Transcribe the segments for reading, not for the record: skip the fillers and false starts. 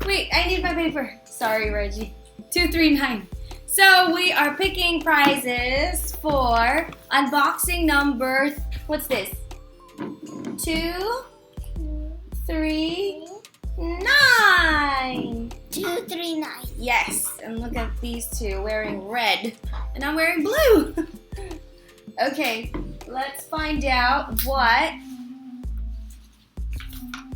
Wait, I need my paper. Sorry, Reggie. 239. So we are picking prizes for unboxing number, what's this? 2, 3, 9. 239. Yes, and look at these two wearing red, and I'm wearing blue. Okay, let's find out what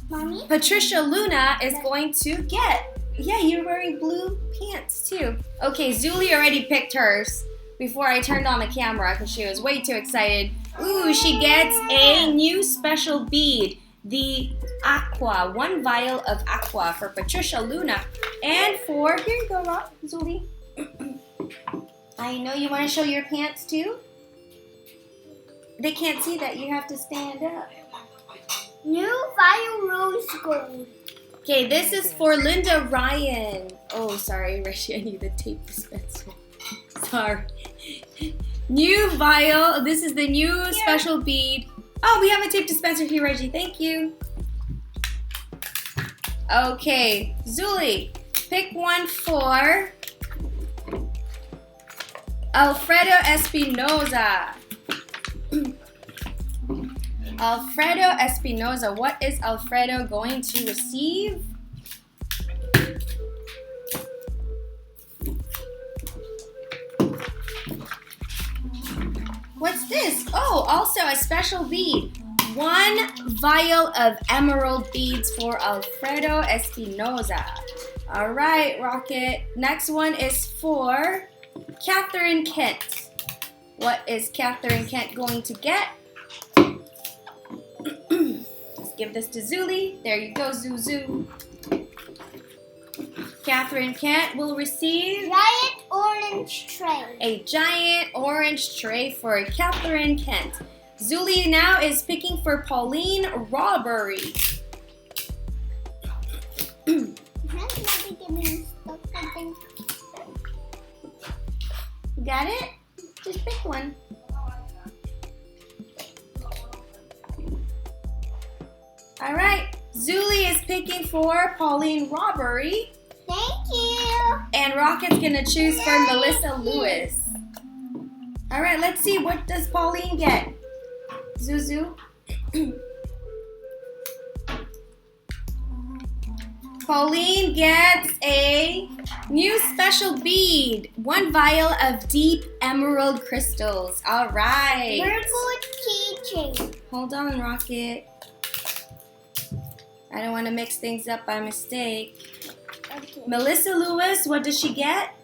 Mommy? Patricia Luna is going to get. Yeah, you're wearing blue pants too. Okay, Zuli already picked hers before I turned on the camera because she was way too excited. Ooh, she gets a new special bead, the Aqua, 1 vial of Aqua for Patricia Luna. And for, here you go, Zuli. I know you want to show your pants too. They can't see that, you have to stand up. New vial rose gold. Okay, this is for Lynda Ryan. Oh, sorry, Reggie, I need the tape dispenser. Sorry. New vial. This is the new special bead. Oh, we have a tape dispenser here, Reggie. Thank you. Okay, Zuli, pick one for Alfredo Espinoza. Alfredo Espinoza. What is Alfredo going to receive? What's this? Oh, also a special bead. 1 vial of emerald beads for Alfredo Espinoza. All right, Rocket. Next one is for Katherine Kent. What is Katherine Kent going to get? Let's give this to Zuli. There you go, Zuzu. Katherine Kent will receive Giant orange tray. a giant orange tray for Katherine Kent. Zuli now is picking for Pauline Robbery. Mommy, give me something. You got it? Just pick one. All right, Zuli is picking for Pauline Robbery. Thank you. And Rocket's gonna choose for Melissa Lewis. All right, let's see, what does Pauline get? Zuzu. Pauline gets a new special bead, 1 vial of deep emerald crystals. All right. Virgo keychain. Hold on, Rocket. I don't want to mix things up by mistake. Okay. Melissa Lewis, what does she get?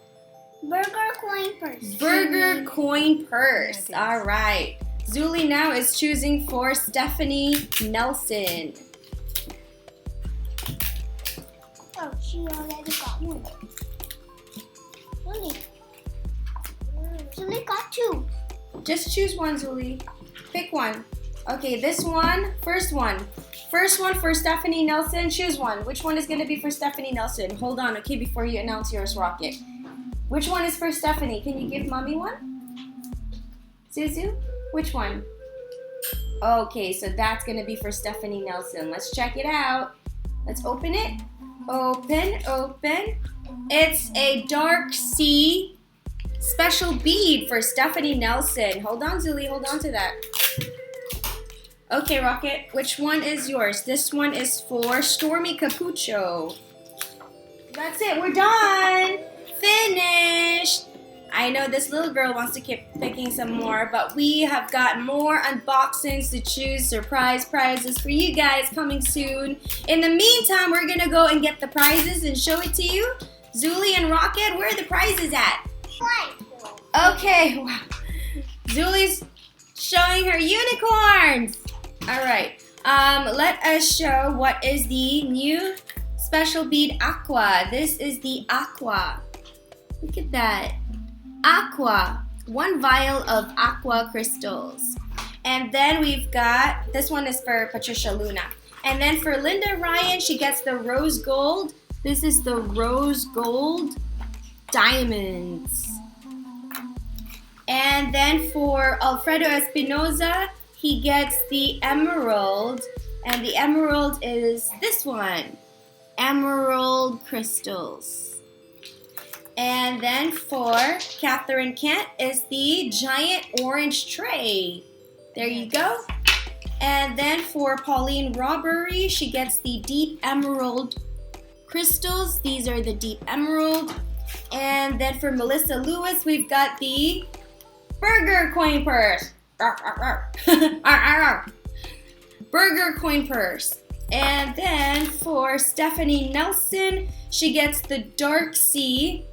Burger coin purse. Burger coin purse. All right. Zuli now is choosing for Stephanie Nelson. Oh, she already got one. Zuli got 2. Just choose one, Zuli. Pick one. Okay, this one, first one. First one for Stephanie Nelson. Choose one. Which one is going to be for Stephanie Nelson? Hold on, okay, before you announce yours, Rocket. Which one is for Stephanie? Can you give Mommy one? Zuzu? Which one? Okay, so that's going to be for Stephanie Nelson. Let's check it out. Let's open it. Open, open. It's a dark sea special bead for Stephanie Nelson. Hold on, Zuli. Hold on to that. Okay, Rocket. Which one is yours? This one is for Stormee Capucho. That's it. We're done. Finished. I know this little girl wants to keep picking some more, but we have got more unboxings to choose, surprise prizes for you guys coming soon. In the meantime, we're going to go and get the prizes and show it to you. Zuli and Rocket, where are the prizes at? Okay, wow. Zuli's showing her unicorns. All right, let us show what is the new special bead Aqua. This is the Aqua. Look at that. Aqua, 1 vial of Aqua crystals. And then we've got, this one is for Patricia Luna. And then for Lynda Ryan, she gets the rose gold. This is the rose gold diamonds. And then for Alfredo Espinoza, he gets the emerald. And the emerald is this one. emerald crystals. And then for Katherine Kent is the giant orange tray. There you go. And then for Pauline Robbery, she gets the deep emerald crystals. These are the deep emerald. And then for Melissa Lewis, we've got the burger coin purse. Burger coin purse. And then for Stephanie Nelson, she gets the dark sea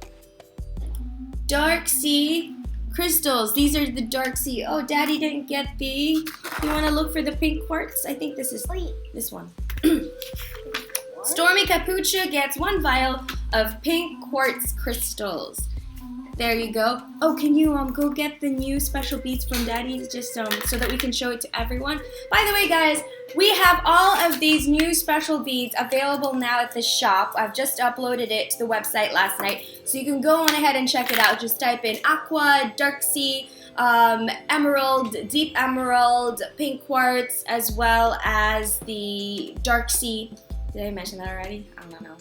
crystals. These are the dark sea. Oh, Daddy didn't get the. You want to look for the pink quartz? I think this is this one. Stormee Capucha gets 1 vial of pink quartz crystals. There you go. Oh, can you go get the new special beads from Daddy just so that we can show it to everyone? By the way, guys, we have all of these new special beads available now at the shop. I've just uploaded it to the website last night, so you can go on ahead and check it out. Just type in aqua, dark sea, emerald, deep emerald, pink quartz, as well as the dark sea. Did I mention that already? I don't know.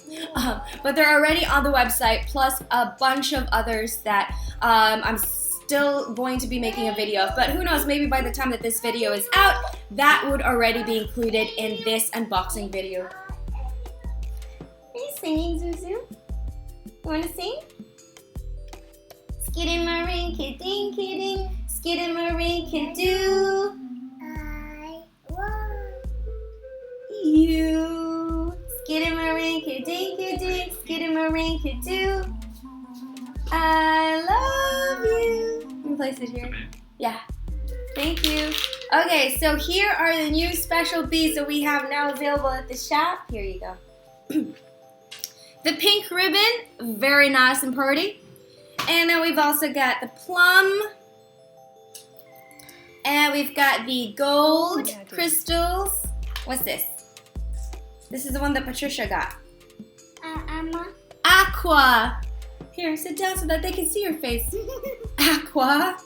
But they're already on the website, plus a bunch of others that I'm still going to be making a video of. But who knows, maybe by the time that this video is out, that would already be included in this unboxing video. Are you singing, Zuzu? You want to sing? Skidamarinky-dinky-ding, skidamarinky-doo. I want You. Skidamarinky-dinky-ding, skidamarinky-doo. I love you. Can you place it here? Yeah. Thank you. Okay, so here are the new special beads that we have now available at the shop. Here you go. The pink ribbon, very nice and pretty. And then we've also got the plum. And we've got the gold crystals. What's this? This is the one that Patricia got. Emma. Aqua. Here, sit down so that they can see your face. Aqua.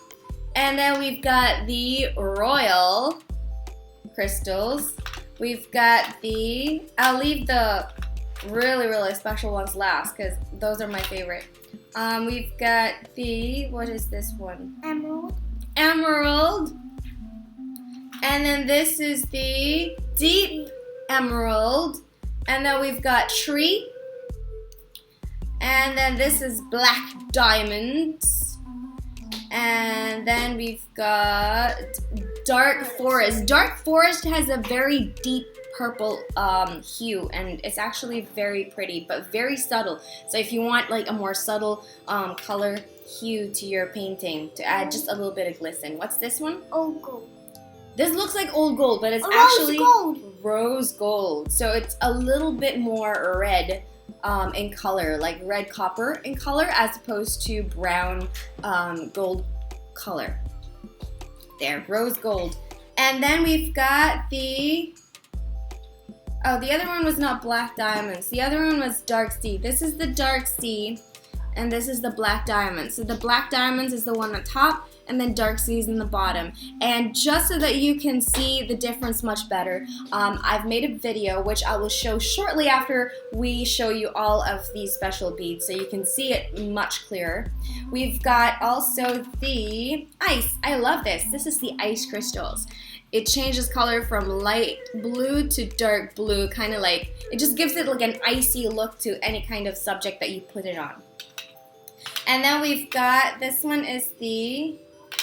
And then we've got the royal crystals. We've got the, I'll leave the really, really special ones last because those are my favorite. We've got the, what is this one? Emerald. Emerald. And then this is the deep emerald. And then we've got tree. And then this is black diamonds. And then we've got dark forest. Dark forest has a very deep purple hue, and it's actually very pretty, but very subtle. So if you want like a more subtle color hue to your painting to add just a little bit of glisten. What's this one? Old gold. This looks like old gold, but it's Rose gold. rose gold. So it's a little bit more red in color, like red copper in color, as opposed to brown gold color. There, rose gold. And then we've got the, oh, the other one was not black diamonds. The other one was dark sea. This is the dark sea, and this is the black diamonds. So the black diamonds is the one on top, and then dark sea is in the bottom. And just so that you can see the difference much better, I've made a video which I will show shortly after we show you all of these special beads, so you can see it much clearer. We've got also the ice. I love this. This is the ice crystals. It changes color from light blue to dark blue, kind of like, it just gives it like an icy look to any kind of subject that you put it on. And then we've got, this one is the,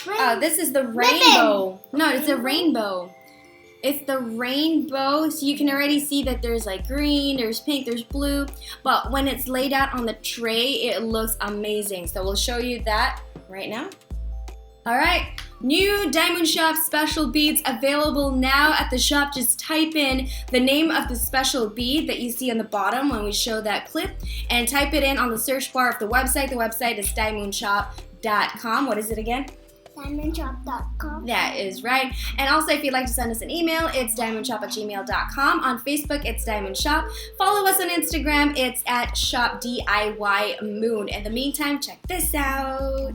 oh, this is the rainbow. No, it's a rainbow. It's the rainbow, so you can already see that there's like green, there's pink, there's blue, but when it's laid out on the tray, it looks amazing. So we'll show you that right now. All right. New DIYmoon Shop special beads available now at the shop. Just type in the name of the special bead that you see on the bottom when we show that clip, and type it in on the search bar of the website. The website is DIYmoonshop.com. What is it again? DIYmoonshop.com. That is right. And also, if you'd like to send us an email, it's DIYmoonshop@gmail.com. On Facebook, it's DIYmoon Shop. Follow us on Instagram. It's at shop.DIYmoon. In the meantime, check this out.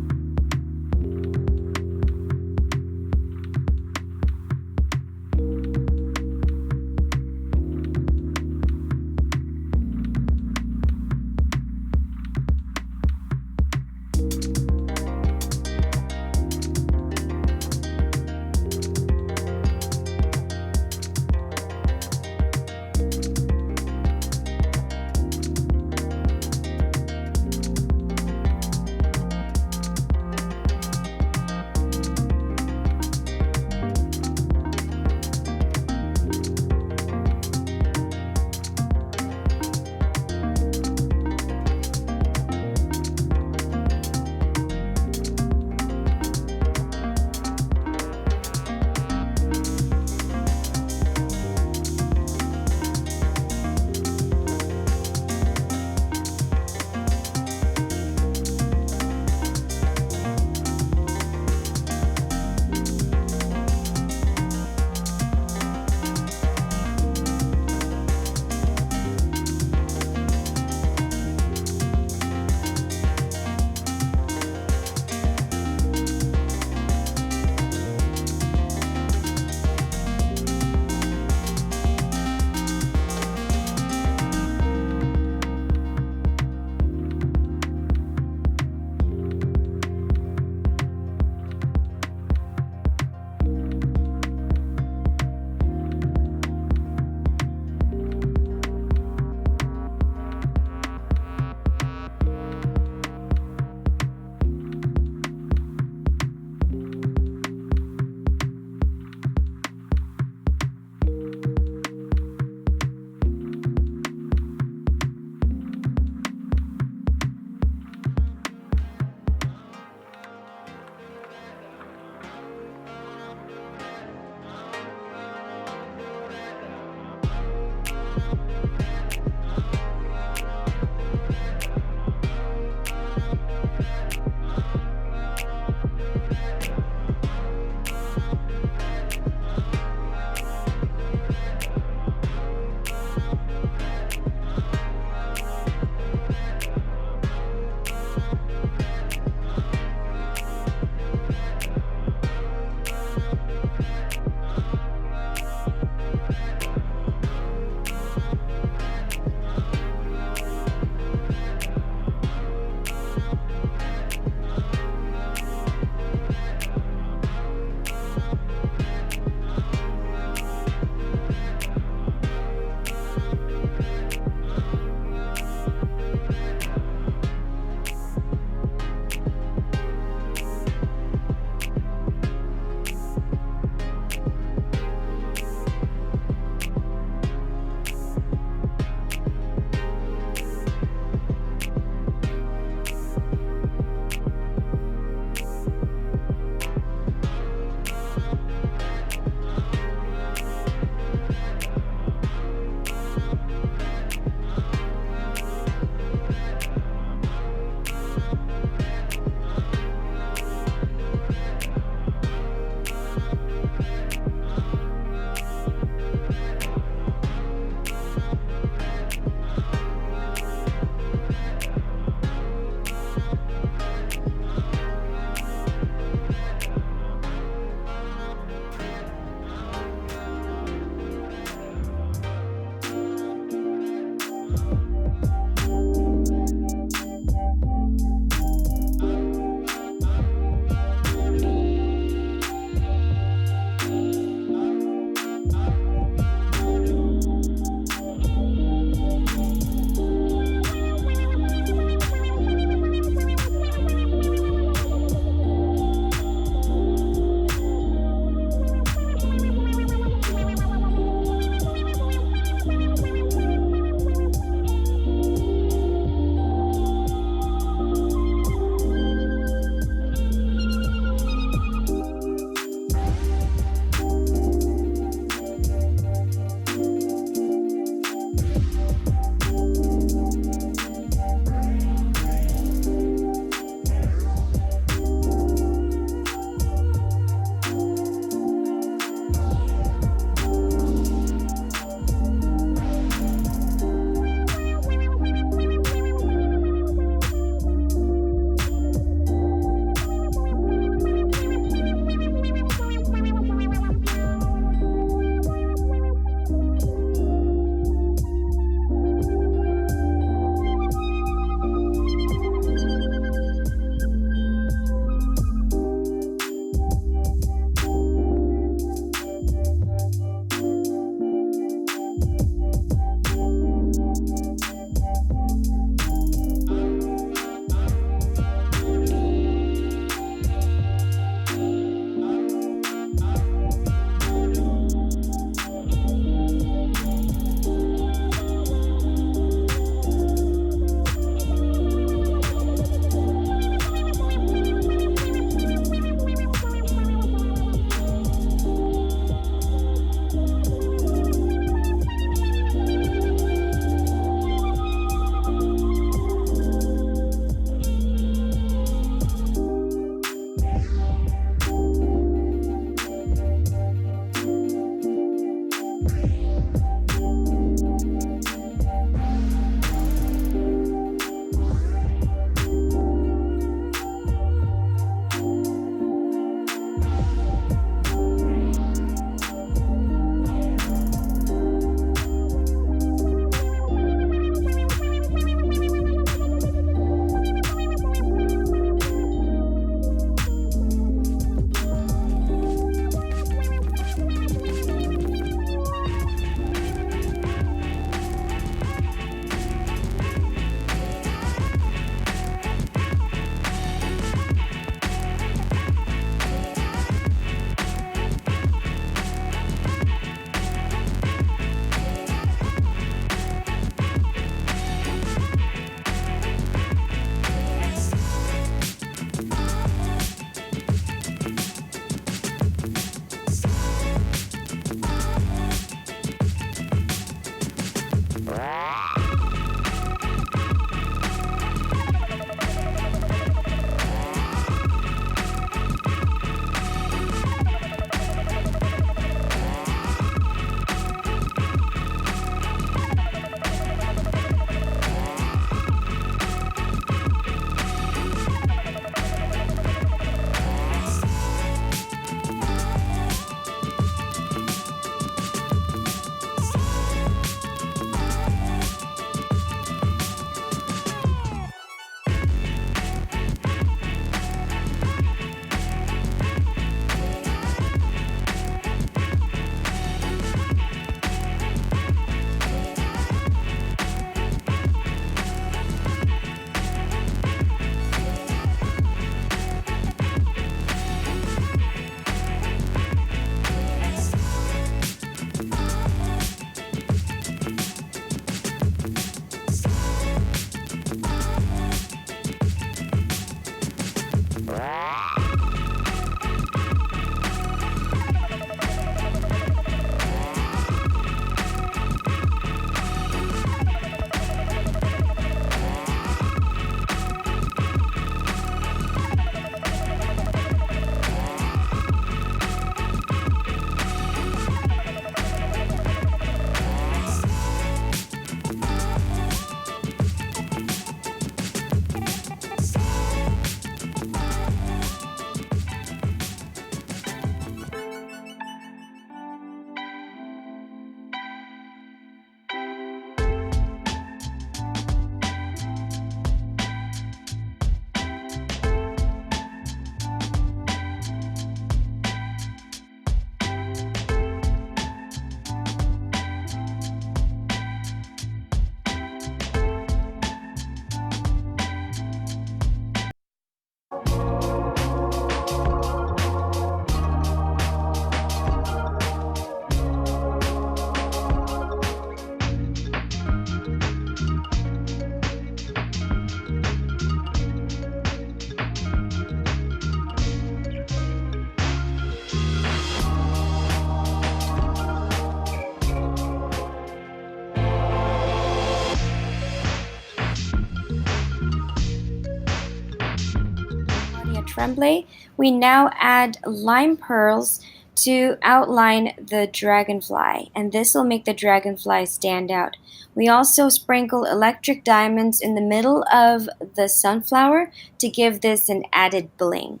tremblay, we now add lime pearls to outline the dragonfly, and this will make the dragonfly stand out. We also sprinkle electric diamonds in the middle of the sunflower to give this an added bling.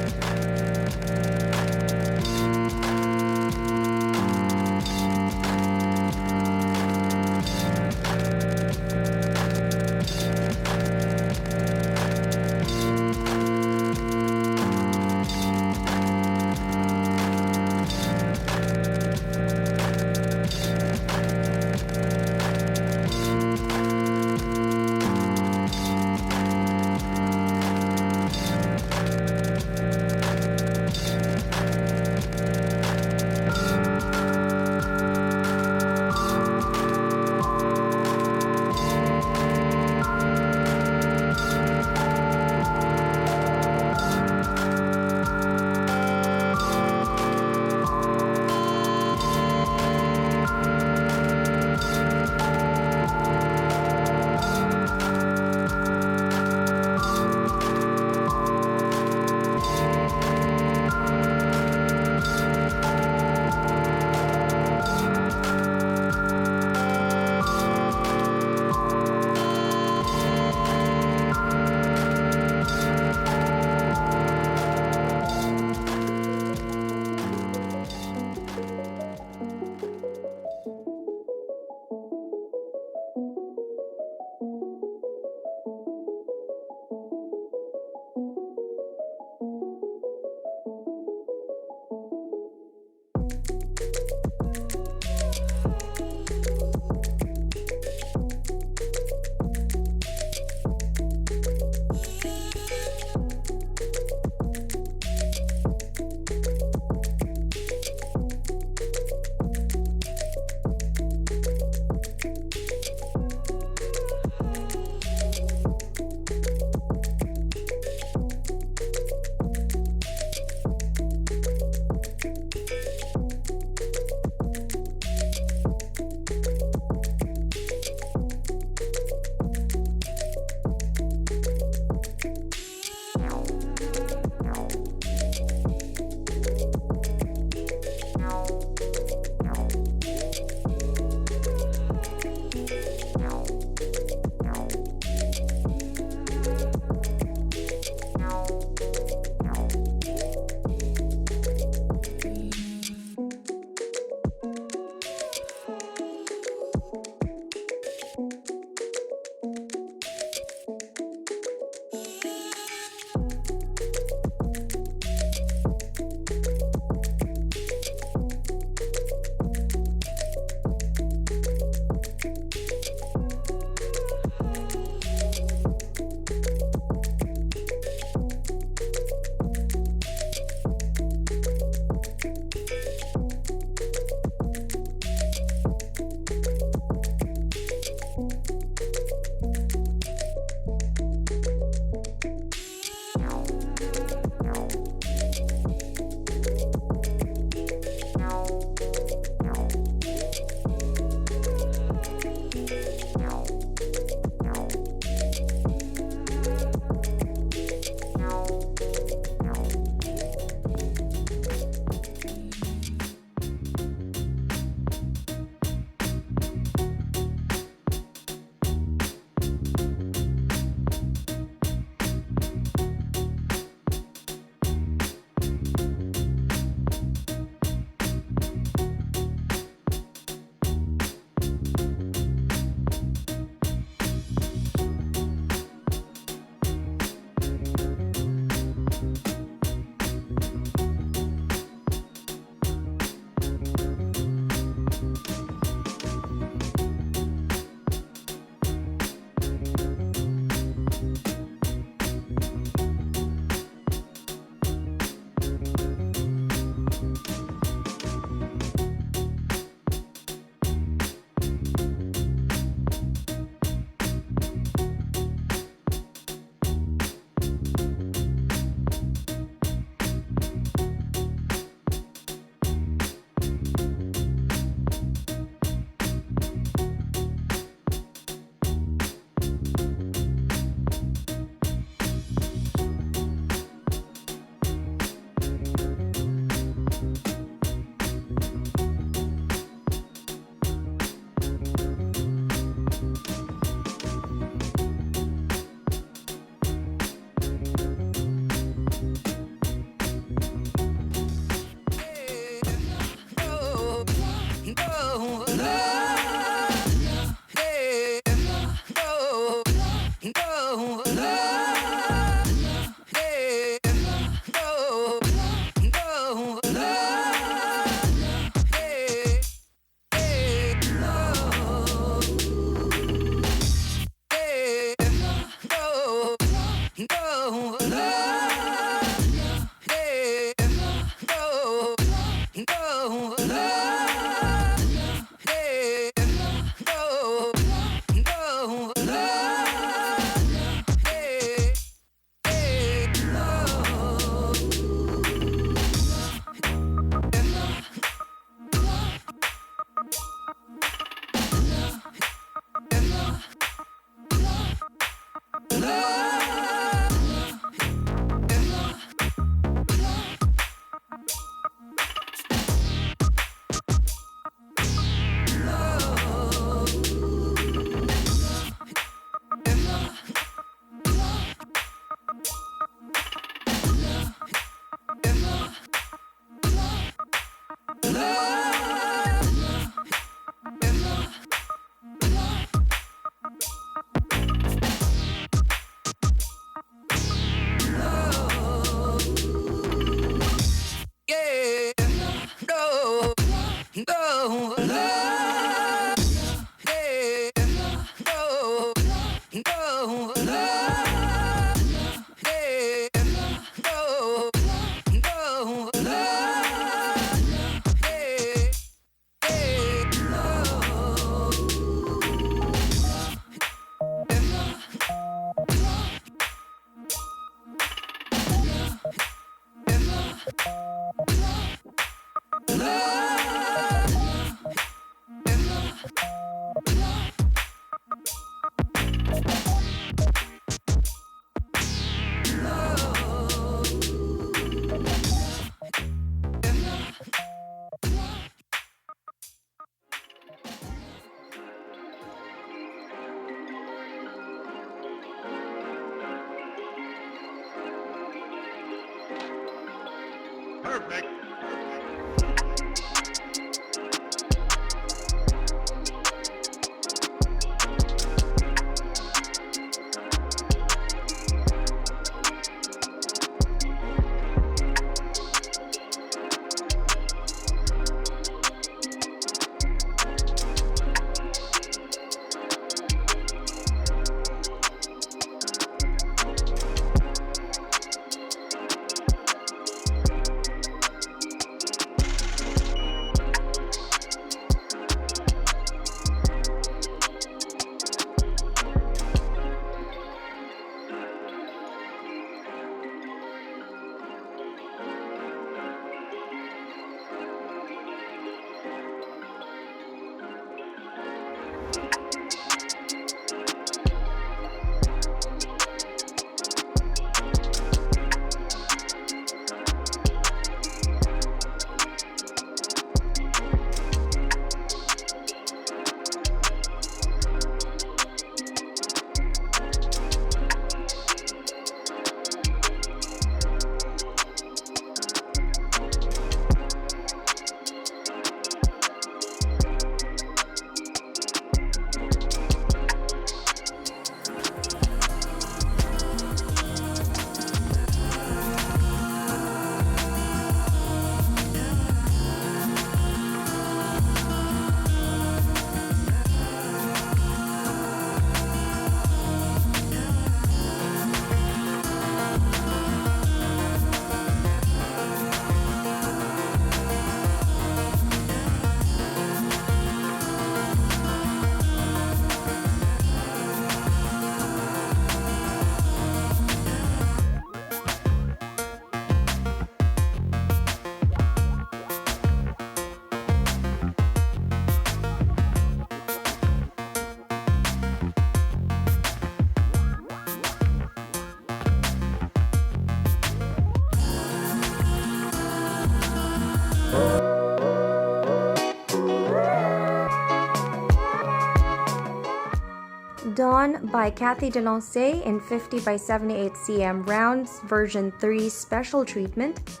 Dawn by Kathy Delancey in 50 by 78 cm rounds version 3 special treatment.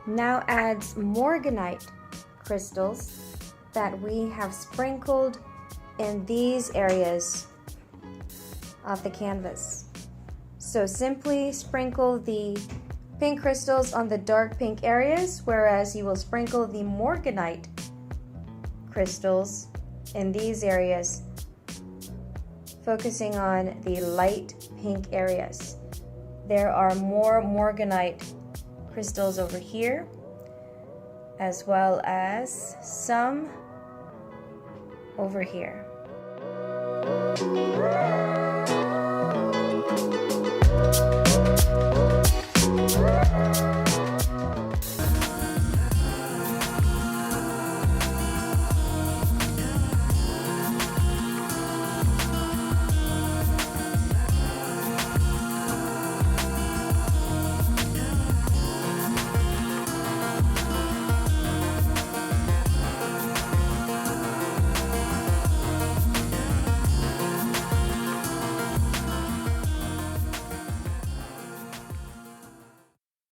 Now adds morganite crystals that we have sprinkled in these areas of the canvas. So simply sprinkle the pink crystals on the dark pink areas, whereas you will sprinkle the morganite crystals in these areas, focusing on the light pink areas. There are more morganite crystals over here, as well as some over here.